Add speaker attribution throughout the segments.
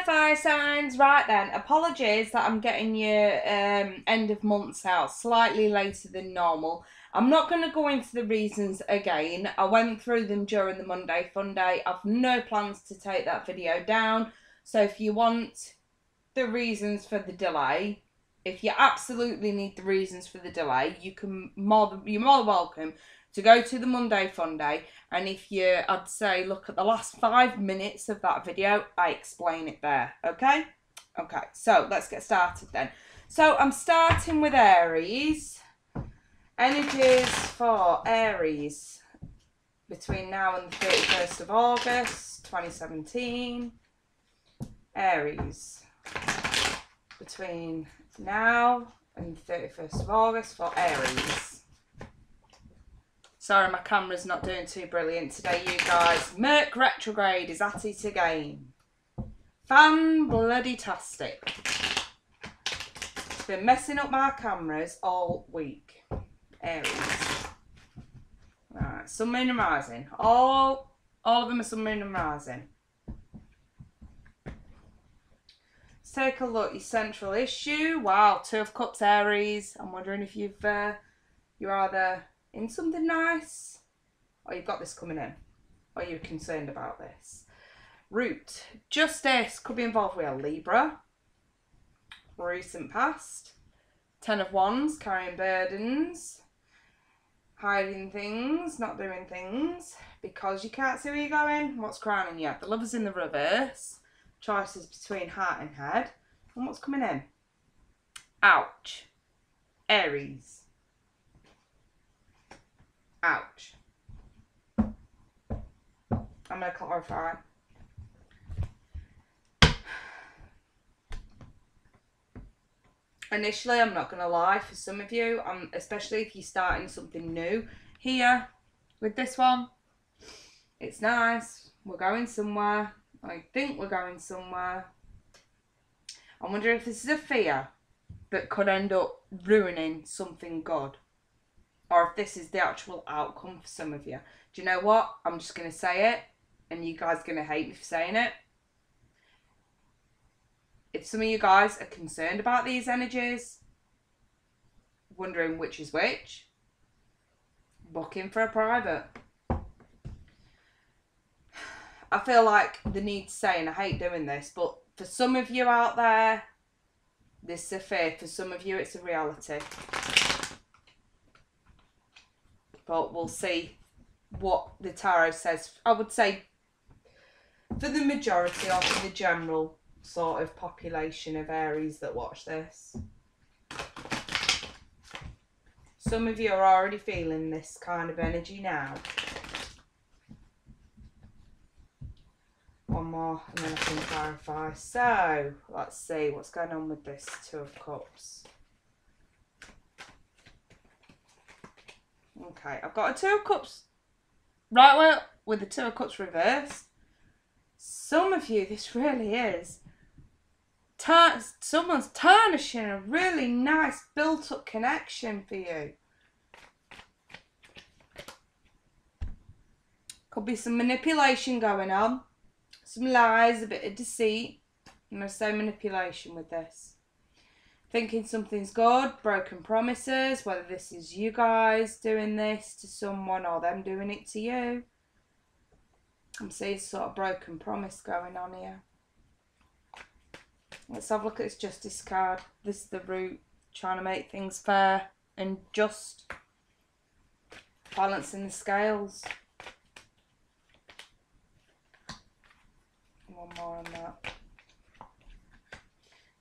Speaker 1: fire signs. Right then, apologies that I'm getting your end of months out slightly later than normal. I'm not going to go into the reasons again. I went through them during the Monday Fun Day. I've no plans to take that video down. So if you want the reasons for the delay, if you absolutely need the reasons for the delay, you're more than welcome to go to the Monday Fun Day. And if you, I'd say, look at the last 5 minutes of that video, I explain it there, okay? Okay, so let's get started then. So I'm starting with Aries. Energies for Aries between now and the 31st of August 2017. Aries between now and the 31st of August for Aries. Sorry, my camera's not doing too brilliant today, you guys. Merc retrograde is at it again. Fan-bloody-tastic. It's been messing up my cameras all week. Aries. Right, Sun, Moon and Rising. All of them are Sun, Moon and Rising. Let's take a look. Your central issue. Wow, Two of Cups, Aries. I'm wondering if you're either in something nice or you've got this coming in or you're concerned about this. Root. Justice. Could be involved with a Libra. Recent past. Ten of Wands. Carrying burdens. Hiding things, not doing things, because you can't see where you're going. What's crowning you? The Lover's in the reverse. Choices between heart and head. And what's coming in? Ouch. Aries. Ouch. I'm going to clarify. Initially, I'm not going to lie, for some of you, especially if you're starting something new here with this one, it's nice. We're going somewhere. I think we're going somewhere. I wonder if this is a fear that could end up ruining something good, or if this is the actual outcome for some of you. Do you know what? I'm just going to say it, and you guys are going to hate me for saying it. If some of you guys are concerned about these energies, wondering which is which, book in for a private. I feel like the need to say, and I hate doing this, but for some of you out there, this is a fear. For some of you, it's a reality. But we'll see what the tarot says. I would say for the majority or for the general sort of population of Aries that watch this. Some of you are already feeling this kind of energy now. One more and then I can clarify. So, let's see what's going on with this Two of Cups. Okay, I've got a Two of Cups right way up with the Two of Cups reversed. Some of you, this really is. Someone's tarnishing a really nice built-up connection for you. Could be some manipulation going on. Some lies, a bit of deceit. I'm going to say manipulation with this. Thinking something's good, broken promises, whether this is you guys doing this to someone or them doing it to you. I'm seeing sort of broken promise going on here. Let's have a look at this Justice card. This is the Root, trying to make things fair and just, balancing the scales. One more on that.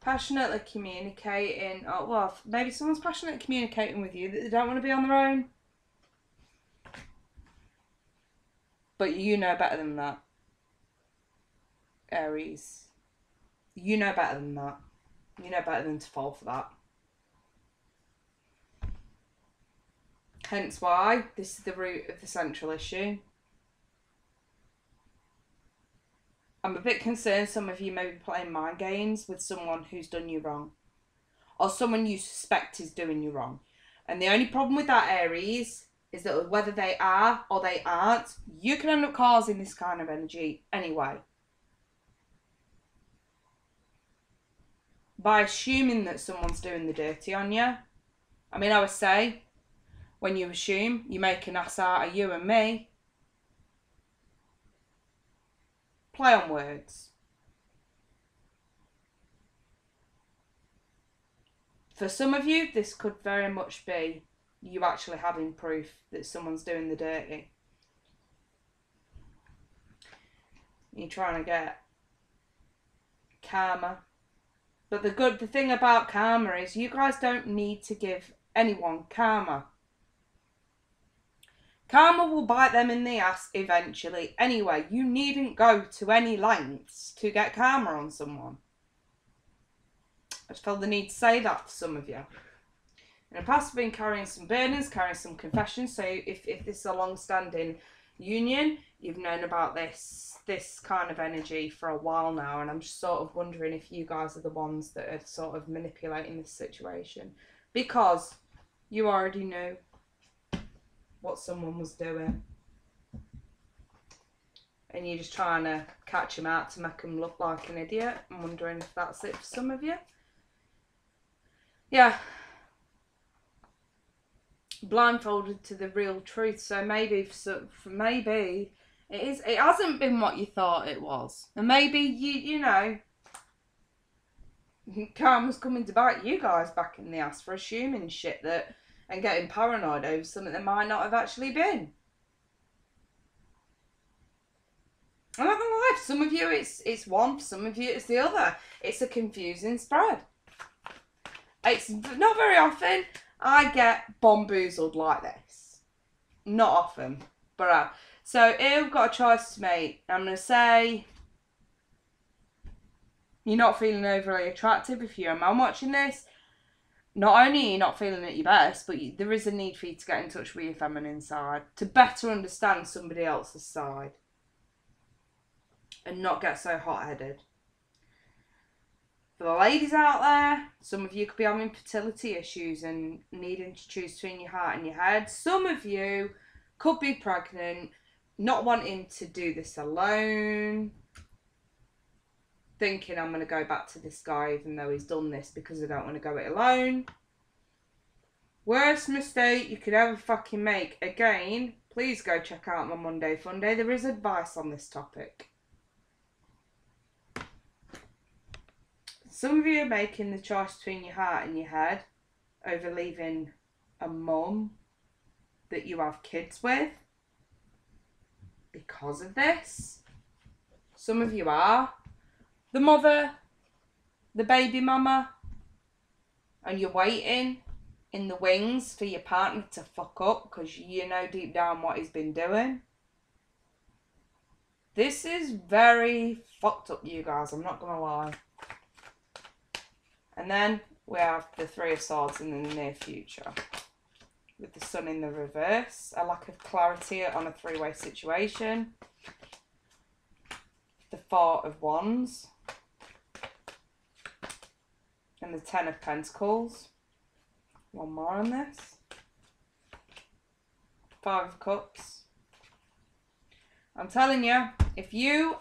Speaker 1: Passionately communicating. Oh, well, maybe someone's passionately communicating with you that they don't want to be on their own. But you know better than that, Aries. You know better than that. You know better than to fall for that. Hence why this is the root of the central issue. I'm a bit concerned some of you may be playing mind games with someone who's done you wrong. Or someone you suspect is doing you wrong. And the only problem with that, Aries, is that whether they are or they aren't, you can end up causing this kind of energy anyway. by assuming that someone's doing the dirty on you. I mean, I would say, when you assume, you make an ass out of you and me. Play on words. For some of you, this could very much be you actually having proof that someone's doing the dirty. You're trying to get karma. But the thing about karma is you guys don't need to give anyone karma. Karma will bite them in the ass eventually. Anyway, you needn't go to any lengths to get karma on someone. I just felt the need to say that to some of you. In the past, I've been carrying some burdens, carrying some confessions. So if this is a long-standing union, you've known about this kind of energy for a while now. And I'm just sort of wondering if you guys are the ones that are sort of manipulating this situation. Because you already knew what someone was doing. And you're just trying to catch him out to make him look like an idiot. I'm wondering if that's it for some of you. Yeah. Blindfolded to the real truth. So maybe maybe it hasn't been what you thought it was. And maybe you know karma's coming to bite you guys back in the ass for assuming shit that and getting paranoid over something that might not have actually been. I'm not gonna lie, for some of you it's one, for some of you it's the other. It's a confusing spread. It's not very often I get bamboozled like this. Not often, but so here we've got a choice to make. I'm going to say you're not feeling overly attractive if you're a man watching this. Not only are you not feeling at your best, but there is a need for you to get in touch with your feminine side to better understand somebody else's side and not get so hot-headed. For the ladies out there, some of you could be having fertility issues and needing to choose between your heart and your head. Some of you could be pregnant, not wanting to do this alone, thinking I'm going to go back to this guy even though he's done this because I don't want to go it alone. Worst mistake you could ever fucking make. Again, please go check out my Monday Fun Day. There is advice on this topic. Some of you are making the choice between your heart and your head over leaving a mum that you have kids with because of this. Some of you are the mother, the baby mama, and you're waiting in the wings for your partner to fuck up because you know deep down what he's been doing. This is very fucked up, you guys, I'm not going to lie. And then we have the Three of Swords in the near future. With the Sun in the reverse. A lack of clarity on a three-way situation. The Four of Wands. And the Ten of Pentacles. One more on this. Five of Cups. I'm telling you, if you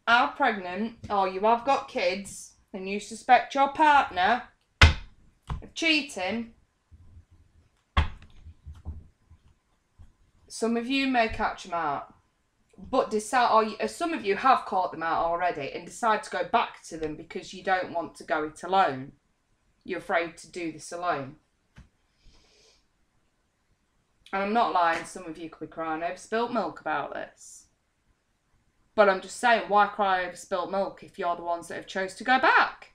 Speaker 1: are pregnant or you have got kids and you suspect your partner of cheating, some of you may catch them out, but decide, or some of you have caught them out already and decide to go back to them because you don't want to go it alone. You're afraid to do this alone. And I'm not lying, some of you could be crying over spilt milk about this. But I'm just saying, why cry over spilt milk if you're the ones that have chose to go back?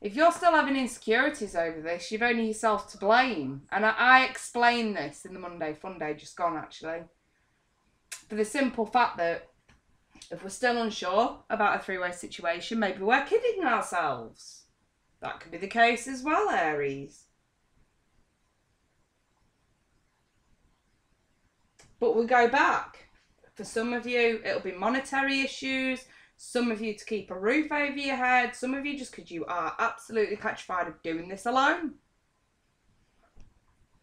Speaker 1: If you're still having insecurities over this, you've only yourself to blame. And I explained this in the Monday Fun Day, just gone actually. For the simple fact that if we're still unsure about a three-way situation, maybe we're kidding ourselves. That could be the case as well, Aries. But we go back. For some of you, it'll be monetary issues. Some of you to keep a roof over your head. Some of you just because you are absolutely petrified of doing this alone.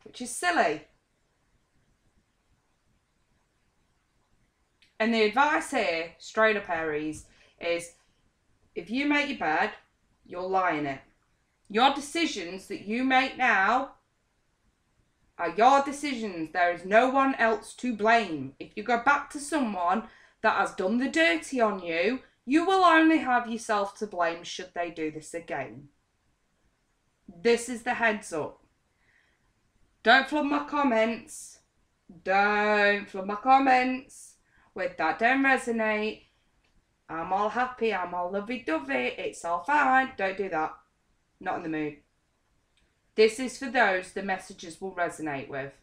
Speaker 1: Which is silly. And the advice here, straight up Aries, is if you make your bed, you'll lie in it. Your decisions that you make now are your decisions. There is no one else to blame. If you go back to someone that has done the dirty on you, you will only have yourself to blame should they do this again. This is the heads up. Don't flood my comments. Don't flood my comments with that don't resonate. I'm all happy. I'm all lovey-dovey. It's all fine. Don't do that. Not in the mood. This is for those the messages will resonate with.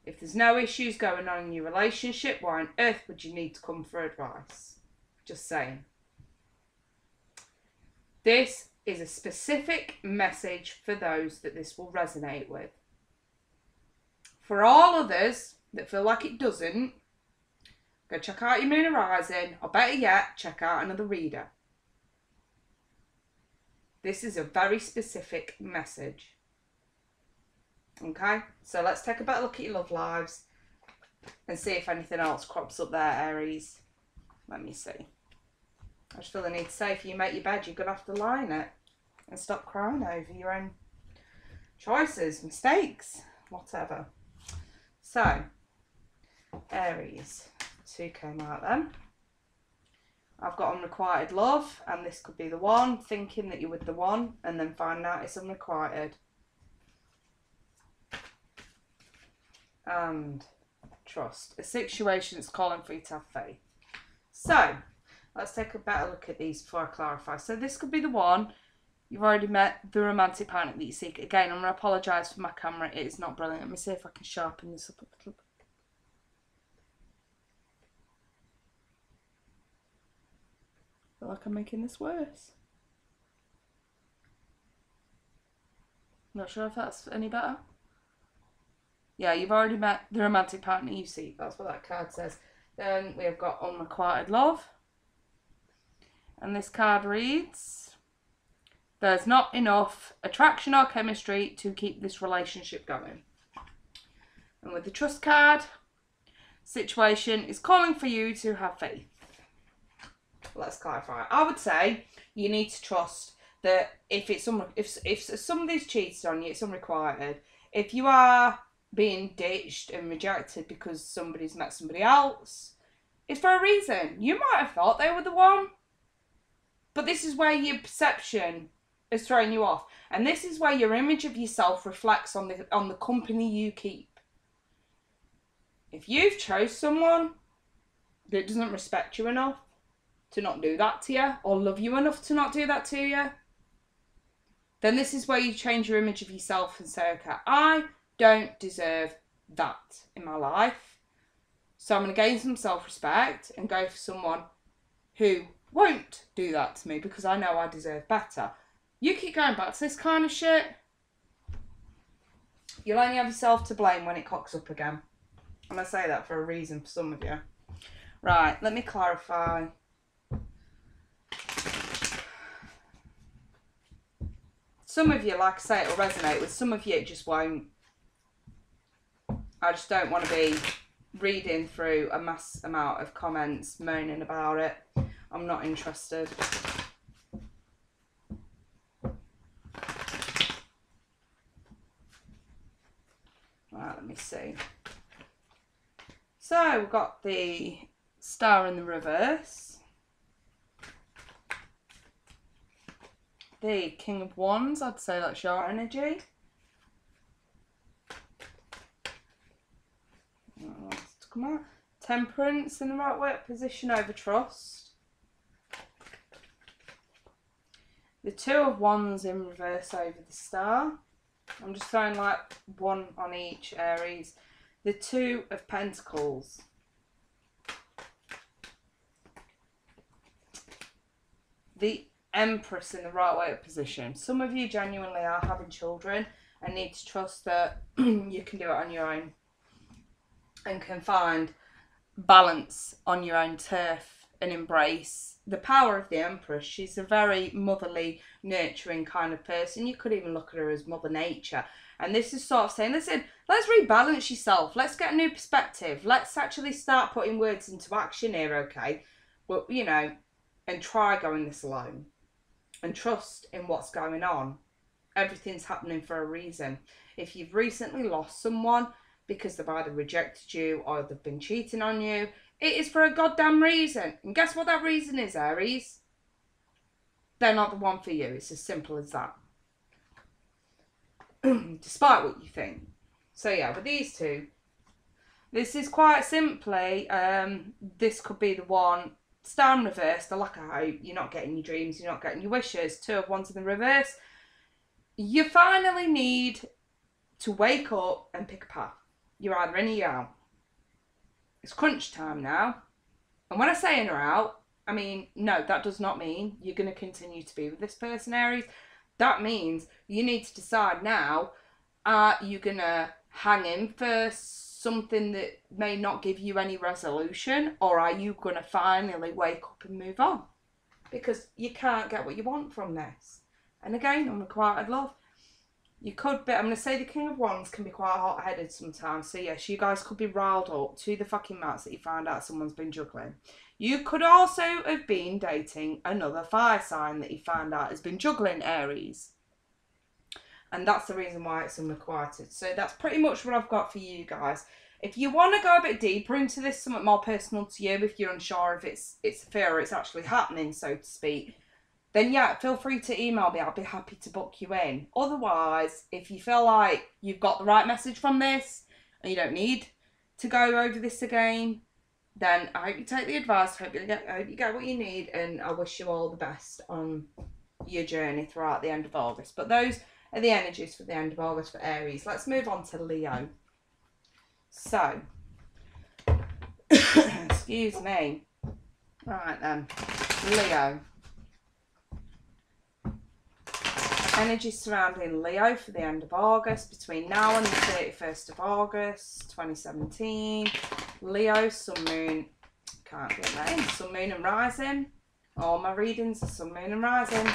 Speaker 1: If there's no issues going on in your relationship, why on earth would you need to come for advice? Just saying. This is a specific message for those that this will resonate with. For all others that feel like it doesn't, go check out your moon and rising, or better yet, check out another reader. This is a very specific message. Okay, so let's take a better look at your love lives and see if anything else crops up there, Aries. Let me see. I just feel the need to say, if you make your bed, you're going to have to lie in it and stop crying over your own choices, mistakes, whatever. So, Aries, 2 came out then. I've got unrequited love, and this could be the one, thinking that you're with the one, and then find out it's unrequited. And trust. A situation that's calling for you to have faith. So, let's take a better look at these before I clarify. So this could be the one. You've already met the romantic partner that you seek. Again, I'm going to apologise for my camera. It is not brilliant. Let me see if I can sharpen this up a little bit. I feel like I'm making this worse. Not sure if that's any better. Yeah, you've already met the romantic partner you seek. That's what that card says. Then we have got unrequited love. And this card reads, there's not enough attraction or chemistry to keep this relationship going. And with the trust card, situation is calling for you to have faith. Let's clarify. I would say you need to trust that if somebody's cheated on you, it's unrequited. If you are being ditched and rejected because somebody's met somebody else, it's for a reason. You might have thought they were the one, but this is where your perception is throwing you off, and this is where your image of yourself reflects on the company you keep. If you've chose someone that doesn't respect you enough to not do that to you, or love you enough to not do that to you, then this is where you change your image of yourself and say, okay, I don't deserve that in my life, so I'm going to gain some self-respect and go for someone who won't do that to me because I know I deserve better. You keep going back to this kind of shit, you'll only have yourself to blame when it cocks up again. And I say that for a reason for some of you. Right, let me clarify. Some of you, like I say, it'll resonate with. Some of you, it just won't. I just don't want to be reading through a mass amount of comments moaning about it. I'm not interested. Right, let me see. So we've got the Star in the reverse, the King of Wands. I'd say that's your energy. What else to come out? Temperance in the right work position over trust. The Two of Wands in reverse over the Star. I'm just throwing like one on each, Aries. The Two of Pentacles. The Empress in the right weight position. Some of you genuinely are having children and need to trust that you can do it on your own and can find balance on your own turf and embrace the power of the Empress. She's a very motherly, nurturing kind of person. You could even look at her as Mother Nature. And this is sort of saying, listen, let's rebalance yourself. Let's get a new perspective. Let's actually start putting words into action here, okay? Well, you know, and try going this alone. and trust in what's going on. Everything's happening for a reason. If you've recently lost someone because they've either rejected you or they've been cheating on you, it is for a goddamn reason. And guess what that reason is, Aries? They're not the one for you. It's as simple as that. Despite what you think. So yeah, with these two, this is quite simply, this could be the one. Star in reverse, the lack of hope. You're not getting your dreams, you're not getting your wishes. Two of Wands in the reverse. You finally need to wake up and pick a path. You're either in or you're out. It's crunch time now. And when I say in or out, I mean, no, that does not mean you're going to continue to be with this person, Aries. That means you need to decide now, are you going to hang in for something that may not give you any resolution, or are you going to finally wake up and move on? Because you can't get what you want from this. And again, unrequited love. You could be, I'm going to say the King of Wands can be quite hot-headed sometimes. So yes, you guys could be riled up to the fucking max that you find out someone's been juggling. You could also have been dating another fire sign that you find out has been juggling, Aries. And that's the reason why it's unrequited. So that's pretty much what I've got for you guys. If you want to go a bit deeper into this, something more personal to you, if you're unsure if it's a fear or it's actually happening, so to speak, then yeah, feel free to email me. I'll be happy to book you in. Otherwise, if you feel like you've got the right message from this and you don't need to go over this again, then I hope you take the advice. I hope you get what you need, and I wish you all the best on your journey throughout the end of August. But those are the energies for the end of August for Aries. Let's move on to Leo. So, excuse me. Right then, Leo. Energy surrounding Leo for the end of August, between now and the 31st of August 2017. Leo, Sun, Moon, can't get that in, Sun, Moon and Rising. All my readings are Sun, Moon and Rising.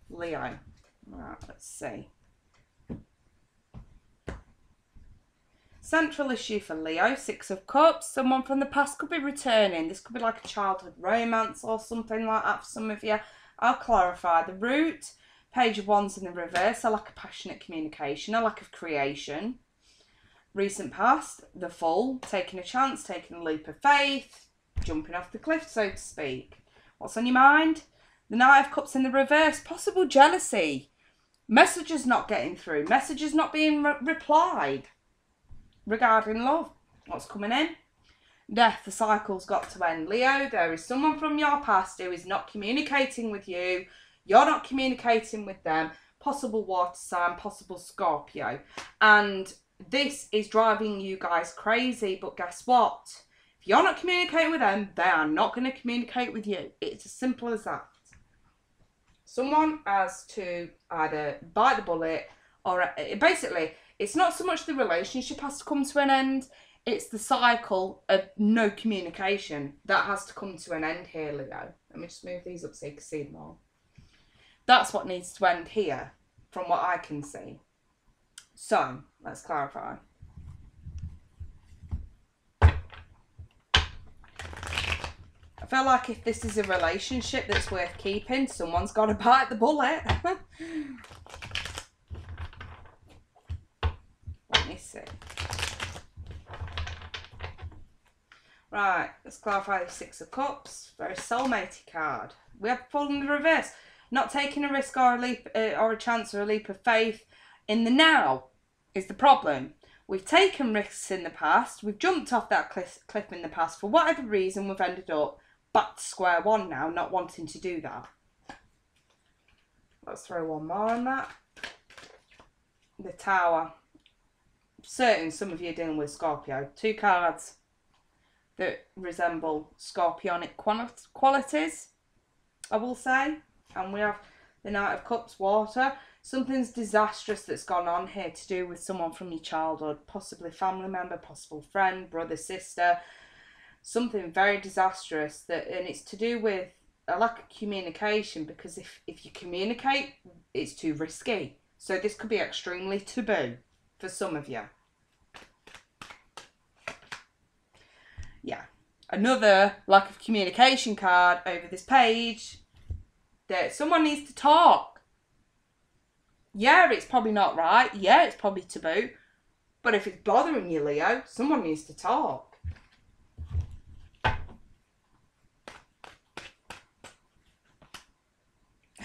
Speaker 1: Leo. Right, let's see. Central issue for Leo, Six of Cups. Someone from the past could be returning. This could be like a childhood romance or something like that for some of you. I'll clarify. The root. Page of Wands in the reverse, a lack of passionate communication, a lack of creation. Recent past, the Fool, taking a chance, taking a leap of faith, jumping off the cliff, so to speak. What's on your mind? The Knight of Cups in the reverse, possible jealousy. Messages not getting through, messages not being replied regarding love. What's coming in? Death, the cycle's got to end. Leo, there is someone from your past who is not communicating with you. You're not communicating with them. Possible water sign, possible Scorpio. And this is driving you guys crazy. But guess what? If you're not communicating with them, they are not going to communicate with you. It's as simple as that. Someone has to either bite the bullet or basically, it's not so much the relationship has to come to an end. It's the cycle of no communication that has to come to an end here, Leo. Let me just move these up so you can see them all. That's what needs to end here, from what I can see. So, let's clarify. I feel like if this is a relationship that's worth keeping, someone's got to bite the bullet. Let me see. Right, let's clarify the Six of Cups. Very soulmatey card. We have Fool in the reverse. Not taking a risk or a leap or a chance or a leap of faith in the now is the problem. We've taken risks in the past. We've jumped off that cliff in the past. For whatever reason, we've ended up back to square one now, not wanting to do that. Let's throw one more on that. The Tower. Certain some of you are dealing with Scorpio. Two cards that resemble scorpionic qualities, I will say. And we have the Knight of Cups, water. Something's disastrous that's gone on here to do with someone from your childhood. Possibly family member, possible friend, brother, sister. Something very disastrous. And it's to do with a lack of communication. Because if you communicate, it's too risky. So this could be extremely taboo for some of you. Yeah. Another lack of communication card over this page. that someone needs to talk. Yeah, it's probably not right. Yeah, it's probably taboo. But if it's bothering you, Leo, someone needs to talk.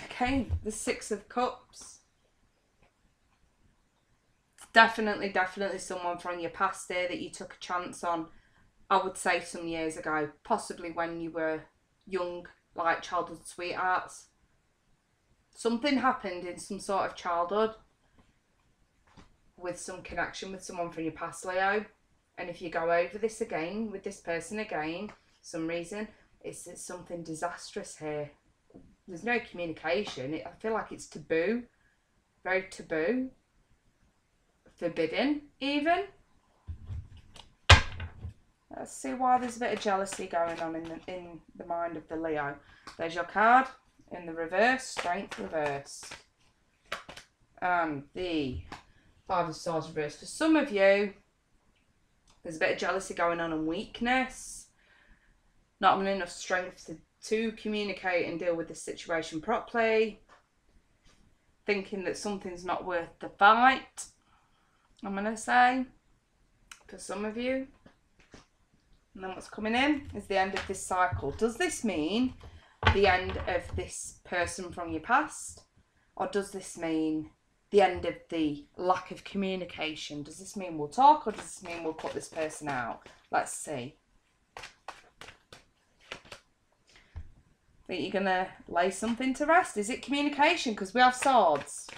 Speaker 1: Okay, the Six of Cups. Definitely someone from your past here that you took a chance on. I would say some years ago, possibly when you were young, like childhood sweethearts. Something happened in some sort of childhood with some connection with someone from your past, Leo. And if you go over this again with this person again, some reason, it's something disastrous here. There's no communication. I feel like it's taboo. Very taboo. Forbidden, even. Let's see why there's a bit of jealousy going on in the mind of the Leo. There's your card in the reverse, Strength reversed. And the Five of Swords reversed. For some of you, there's a bit of jealousy going on and weakness. Not having enough strength to communicate and deal with this situation properly. Thinking that something's not worth the fight, I'm going to say, for some of you. And then what's coming in is the end of this cycle. Does this mean the end of this person from your past? Or does this mean the end of the lack of communication? Does this mean we'll talk, or does this mean we'll cut this person out? Let's see. Think you're going to lay something to rest? Is it communication? Because we have swords.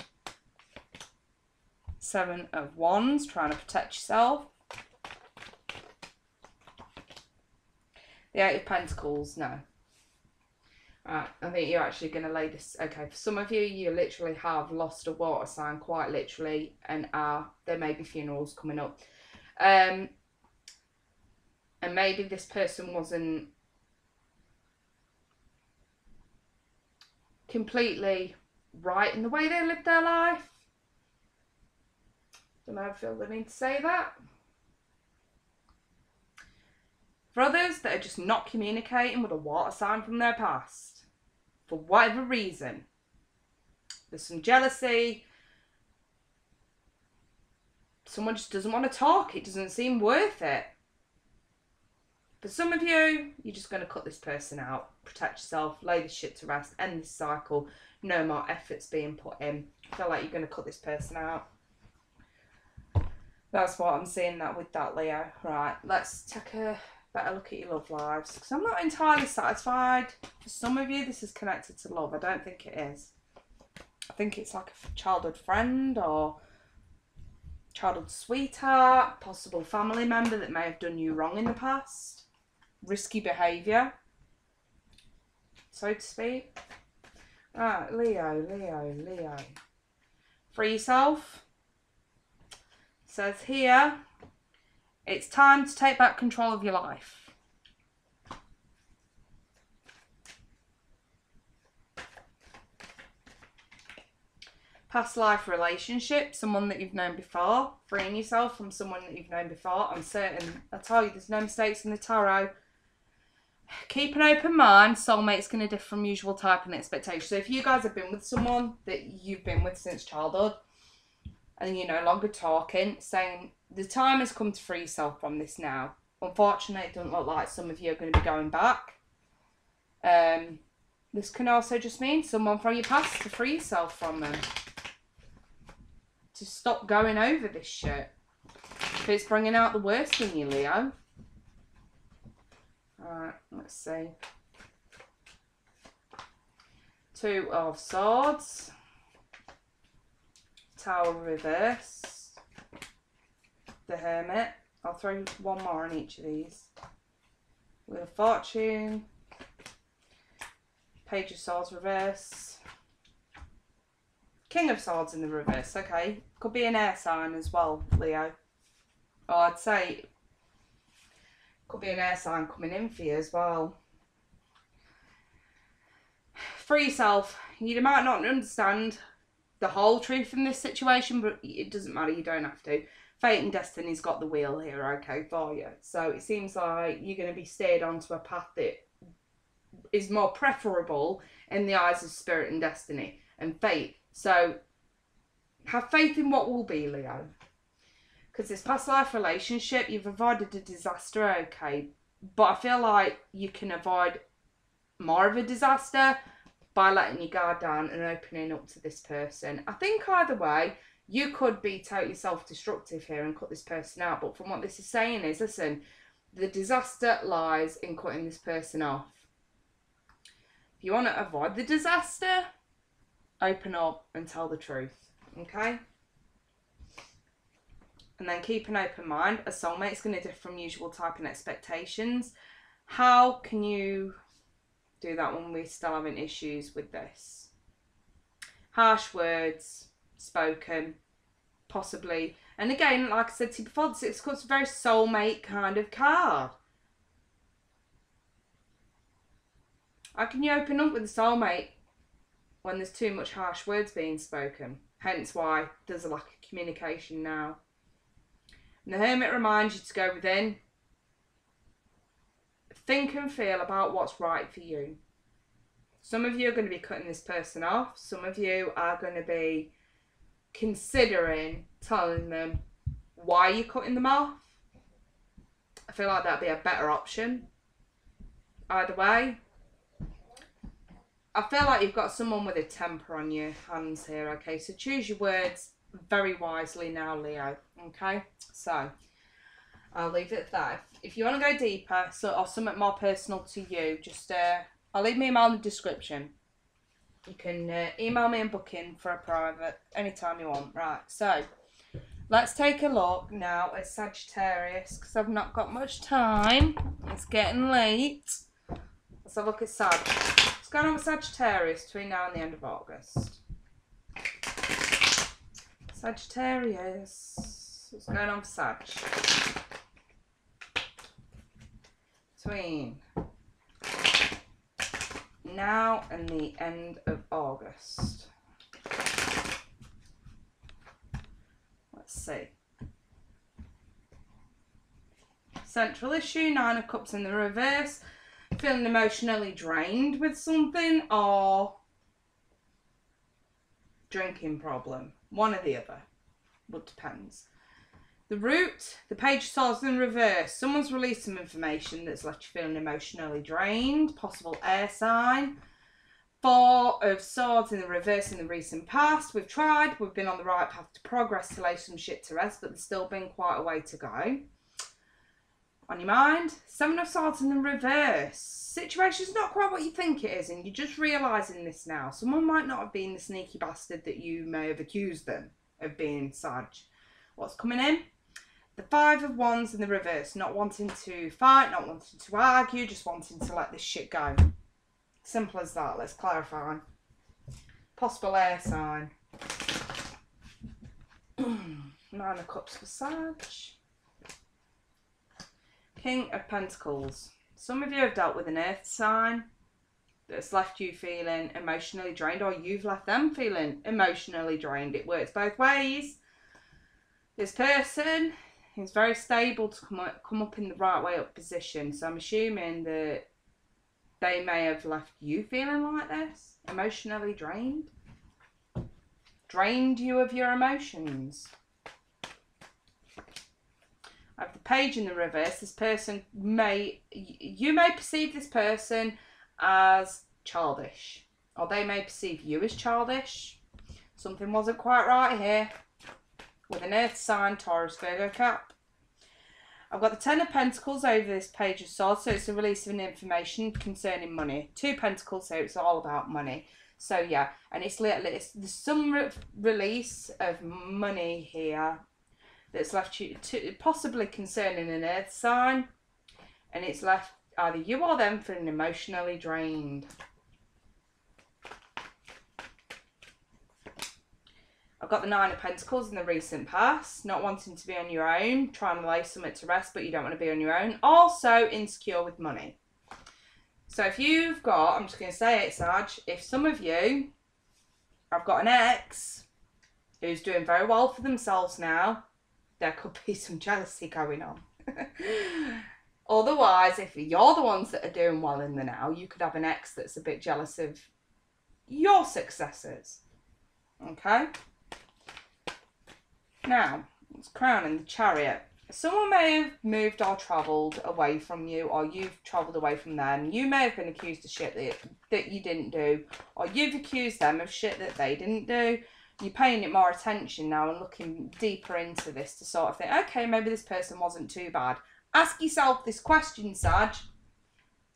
Speaker 1: Seven of Wands, trying to protect yourself. The Eight of Pentacles, no. Right, I think you're actually going to lay this. Okay, for some of you, you literally have lost a water sign, quite literally, and there may be funerals coming up. And maybe this person wasn't completely right in the way they lived their life. Don't know if I feel the need to say that. For others that are just not communicating with a water sign from their past, for whatever reason, there's some jealousy. Someone just doesn't want to talk. It doesn't seem worth it. For some of you, you're just going to cut this person out, protect yourself, lay this shit to rest, end this cycle. No more efforts being put in. I feel like you're going to cut this person out. That's what I'm seeing that with that, Leo. Right, let's take a better look at your love lives, because I'm not entirely satisfied. For some of you, this is connected to love. I don't think it is. I think it's like a childhood friend or childhood sweetheart, possible family member that may have done you wrong in the past. Risky behaviour, so to speak. Right, Leo. Free yourself. Says here, it's time to take back control of your life. Past life relationship, someone that you've known before. Freeing yourself from someone that you've known before. I'm certain, I tell you, there's no mistakes in the tarot. Keep an open mind. Soulmate's going to differ from usual type and expectation. So if you guys have been with someone that you've been with since childhood, and you're no longer talking, saying the time has come to free yourself from this now. Unfortunately, it doesn't look like some of you are going to be going back. This can also just mean someone from your past to free yourself from them. To stop going over this shit. If it's bringing out the worst in you, Leo. Alright, let's see. Two of Swords. Tower reverse. The Hermit. I'll throw one more on each of these. Wheel of Fortune. Page of Swords reverse. King of Swords in the reverse. Okay. Could be an air sign as well, Leo. Or I'd say could be an air sign coming in for you as well. Free yourself. You might not understand the whole truth in this situation, but it doesn't matter, you don't have to. Fate and destiny's got the wheel here, okay, for you. So it seems like you're going to be steered onto a path that is more preferable in the eyes of spirit and destiny and fate. So have faith in what will be, Leo. Because this past life relationship, you've avoided a disaster, okay. But I feel like you can avoid more of a disaster by letting your guard down and opening up to this person. I think either way, you could be totally self-destructive here and cut this person out. But from what this is saying is, listen, the disaster lies in cutting this person off. If you want to avoid the disaster, open up and tell the truth, okay? And then keep an open mind. A soulmate is going to differ from usual type and expectations. How can you do that when we're still having issues with this? Harsh words spoken, possibly. And again, like I said to you before, the Six of Cups is a very soulmate kind of card. How can you open up with a soulmate when there's too much harsh words being spoken? Hence why there's a lack of communication now. And the Hermit reminds you to go within. Think and feel about what's right for you. Some of you are going to be cutting this person off. Some of you are going to be considering telling them why you're cutting them off. I feel like that'd be a better option. Either way. I feel like you've got someone with a temper on your hands here, okay? So choose your words very wisely now, Leo, okay? So, I'll leave it at that. If you want to go deeper or something more personal to you, just I'll leave my email in the description. You can email me and book in for a private anytime you want. Right, so let's take a look now at Sagittarius, because I've not got much time. It's getting late. Let's have a look at Sag. What's going on with Sagittarius between now and the end of August? Sagittarius. What's going on for Sag? Between now and the end of August. Let's see. Central issue, 9 of Cups in the reverse. Feeling emotionally drained with something, or drinking problem. One or the other. But depends. The Root, the Page of Swords in reverse. Someone's released some information that's left you feeling emotionally drained. Possible air sign. 4 of Swords in the reverse in the recent past. We've tried. We've been on the right path to progress to lay some shit to rest, but there's still been quite a way to go. On your mind, 7 of Swords in the reverse. Situation's not quite what you think it is, and you're just realising this now. Someone might not have been the sneaky bastard that you may have accused them of being, Sag. What's coming in? The 5 of Wands in the reverse. Not wanting to fight, not wanting to argue, just wanting to let this shit go. Simple as that. Let's clarify. Possible air sign. 9 of Cups for Sag. King of Pentacles. Some of you have dealt with an earth sign that's left you feeling emotionally drained, or you've left them feeling emotionally drained. It works both ways. This person is very stable to come up in the right way up position. So I'm assuming that they may have left you feeling like this, emotionally drained. Drained you of your emotions. I have the Page in the reverse. This person you may perceive this person as childish, or they may perceive you as childish. Something wasn't quite right here. With an earth sign, Taurus, Virgo, Cap. I've got the 10 of Pentacles over this Page of Swords, so it's a release of an information concerning money. 2 Pentacles, so it's all about money. So yeah, and there's some release of money here that's left you possibly concerning an earth sign, and it's left either you or them feeling emotionally drained. I've got the 9 of Pentacles in the recent past, not wanting to be on your own, trying to lay something to rest, but you don't want to be on your own. Also insecure with money. So if you've got, I'm just going to say it, Sag, if some of you have got an ex who's doing very well for themselves now, there could be some jealousy going on. Otherwise, if you're the ones that are doing well in the now, you could have an ex that's a bit jealous of your successes. Okay? Now, it's crowning the Chariot. Someone may have moved or travelled away from you, or you've travelled away from them. You may have been accused of shit that you didn't do, or you've accused them of shit that they didn't do. You're paying it more attention now and looking deeper into this to sort of think, okay, maybe this person wasn't too bad. Ask yourself this question, Sag.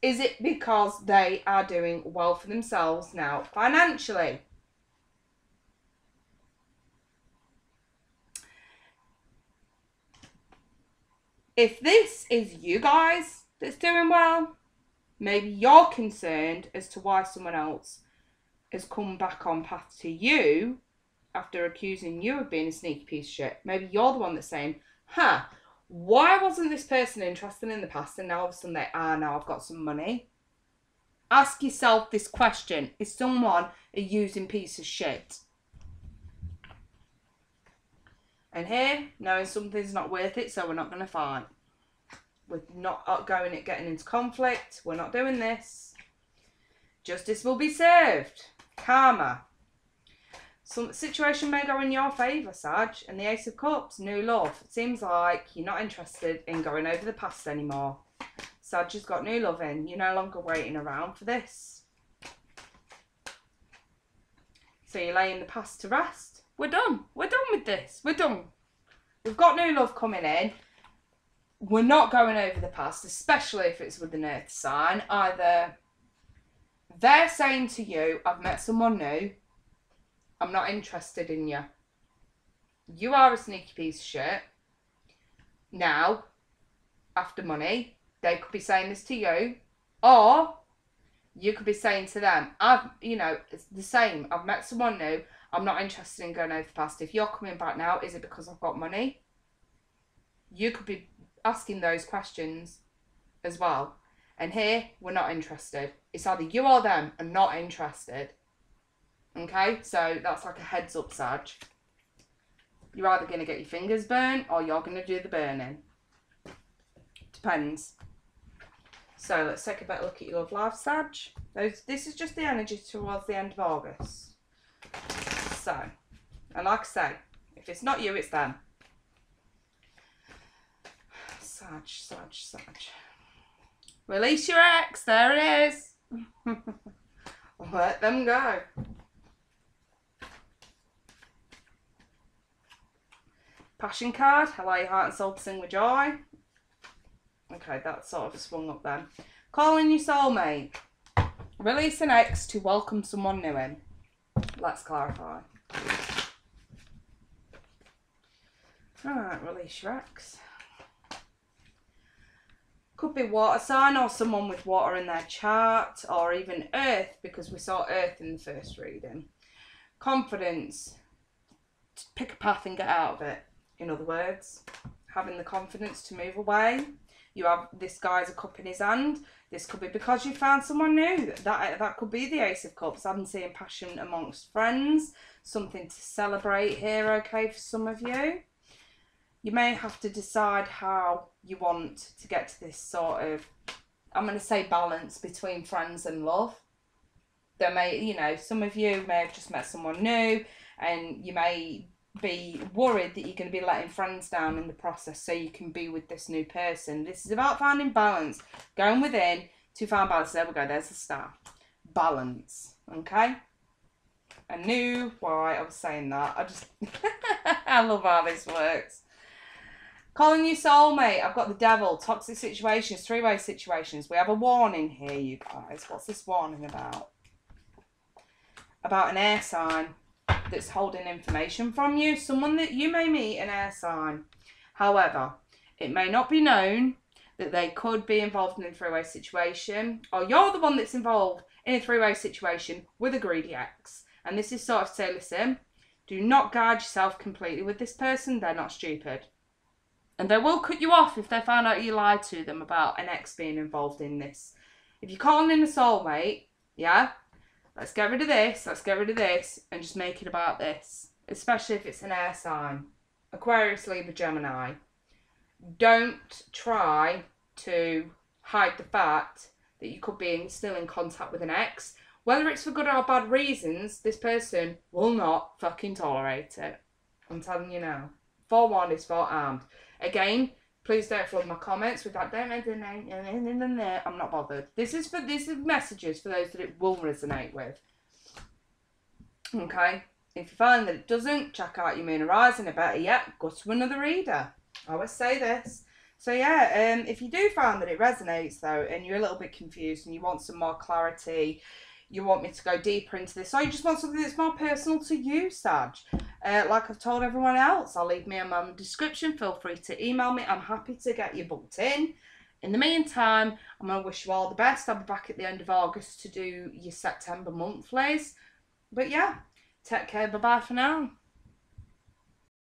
Speaker 1: Is it because they are doing well for themselves now financially? If this is you guys that's doing well, maybe you're concerned as to why someone else has come back on path to you after accusing you of being a sneaky piece of shit. Maybe you're the one that's saying, why wasn't this person interested in the past and now all of a sudden they are, now I've got some money? Ask yourself this question. Is someone a using piece of shit? And here, knowing something's not worth it, so we're not going to fight. We're not going at getting into conflict. We're not doing this. Justice will be served. Karma. Some situation may go in your favour, Sag. And the Ace of Cups, new love. It seems like you're not interested in going over the past anymore. Sag has got new love in. You're no longer waiting around for this. So you're laying the past to rest. We're done. We're done with this. We're done. We've got new love coming in. We're not going over the past, especially if it's with an earth sign. Either they're saying to you, I've met someone new. I'm not interested in you. You are a sneaky piece of shit. Now, after money, they could be saying this to you. Or you could be saying to them, it's the same. I've met someone new. I'm not interested in going over the past. If you're coming back now, is it because I've got money? You could be asking those questions as well. And here, we're not interested. It's either you or them are not interested. Okay? So that's like a heads up, Sag. You're either going to get your fingers burnt or you're going to do the burning. Depends. So let's take a better look at your love life, Sag. This is just the energy towards the end of August. So, and like I say, if it's not you, it's them. Sag. Release your ex. There it is. Let them go. Passion card. Allow your heart and soul to sing with joy. Okay, that's sort of swung up then. Calling your soulmate. Release an ex to welcome someone new in. Let's clarify. Alright, release your ex. Could be water sign or someone with water in their chart, or even earth, because we saw earth in the first reading. Confidence. Pick a path and get out of it. In other words, having the confidence to move away. You have this guy's a cup in his hand. This could be because you found someone new. That could be the Ace of Cups. I'm seeing passion amongst friends. Something to celebrate here, okay, for some of you. You may have to decide how you want to get to this sort of, I'm going to say, balance between friends and love. There may, some of you may have just met someone new and you may be worried that you're going to be letting friends down in the process so you can be with this new person. This is about finding balance. Going within to find balance. There we go. There's the star. Balance. Okay? I knew why I was saying that. I love how this works. Calling you soulmate. I've got the devil. Toxic situations. Three-way situations. We have a warning here, you guys. What's this warning about? About an air sign that's holding information from you. Someone that you may meet, an air sign. However, it may not be known that they could be involved in a three-way situation, or you're the one that's involved in a three-way situation with a greedy ex. And this is sort of to say, listen, do not guard yourself completely with this person. They're not stupid. And they will cut you off if they find out you lied to them about an ex being involved in this. If you're calling in a soulmate, yeah, let's get rid of this, and just make it about this. Especially if it's an air sign. Aquarius, Libra, Gemini. Don't try to hide the fact that you could be still in contact with an ex. Whether it's for good or bad reasons, this person will not fucking tolerate it. I'm telling you now. Forewarned is forearmed. Again, please don't flood my comments with that. Don't mention that. I'm not bothered. This is messages for those that it will resonate with. Okay? If you find that it doesn't, check out your moon horizon, or better yet, go to another reader. I always say this. So yeah, if you do find that it resonates though, and you're a little bit confused and you want some more clarity, you want me to go deeper into this, or you just want something that's more personal to you, Sag, like I've told everyone else, I'll leave my email in the description. Feel free to email me. I'm happy to get you booked in. In the meantime, I'm going to wish you all the best. I'll be back at the end of August to do your September monthlies. But yeah, take care. Bye-bye for now.